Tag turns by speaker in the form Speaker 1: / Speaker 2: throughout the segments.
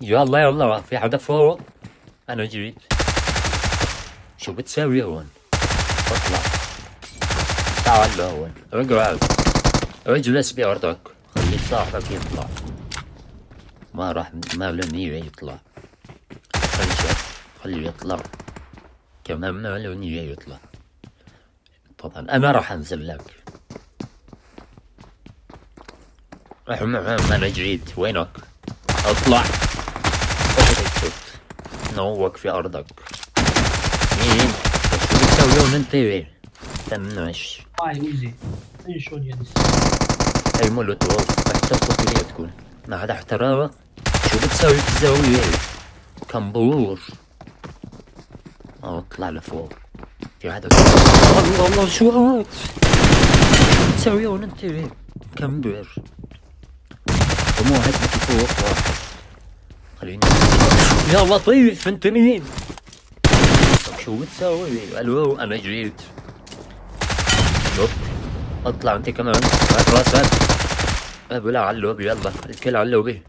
Speaker 1: يلا يلا، في حدا فوق؟ انا جيت. شو بتساوي هون؟ اطلع. تعال لهون، اقعد. اجلس بأرضك، خلي صاحبك يطلع. ما له نية يطلع. خليه يطلع. كمان ما له نية يطلع. طبعا انا راح انزل لك. انا جيت، وينك؟ اطلع. نوك في ارضك. مين؟ شو بتسوي هون انت؟ تنش.
Speaker 2: Vai così, non sciogli di
Speaker 1: هاي مولوتوف، احترقت ليه تكون؟ ما حدا احتراها؟ شو بتسوي في الزاوية؟ كمبور. اطلع لفوق. في حدا. الله الله، شو هاد؟ شو بتسوي هون انت؟ كمبر. مو هيك فوق واحد. خليني. يا لطيف، انت مين؟ شو بتسوي؟ الو، انا جيت. لوك. اطلع انت كمان، هات راسك. ابلع على اللوبي، يلا الكل على اللوبي.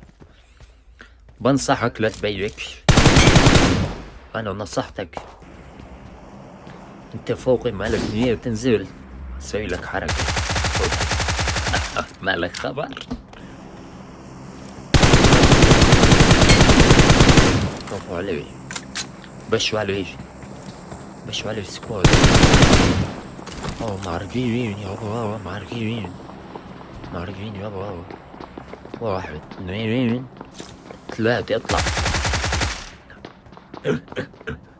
Speaker 1: بنصحك لا تبيك. انا نصحتك. انت فوقي، مالك نية تنزل. اسوي لك حركة. مالك خبر. كفو علي. بشوا علي. بشوا علي السكواد. اوه معرقين يابا، معرقين. معرقين يابا. واحد اثنين ثلاثة، اطلع.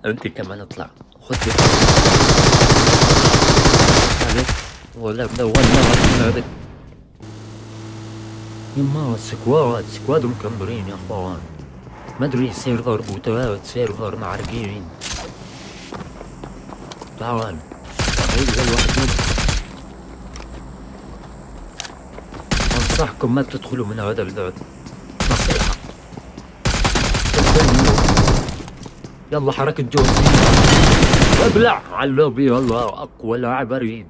Speaker 1: انت كمان اطلع. خد هذا. ولا هذا. يما سكواد مكمبرين يا اخوان. ما ادري، سيرفر بوتات، سيرفر معرقين. تعال. انصحكم ما تدخلوا من هذا الباب. نصيحة. يلا حركة جوزي. ابلع على اللوبي، يلا اقوى لاعب اريد.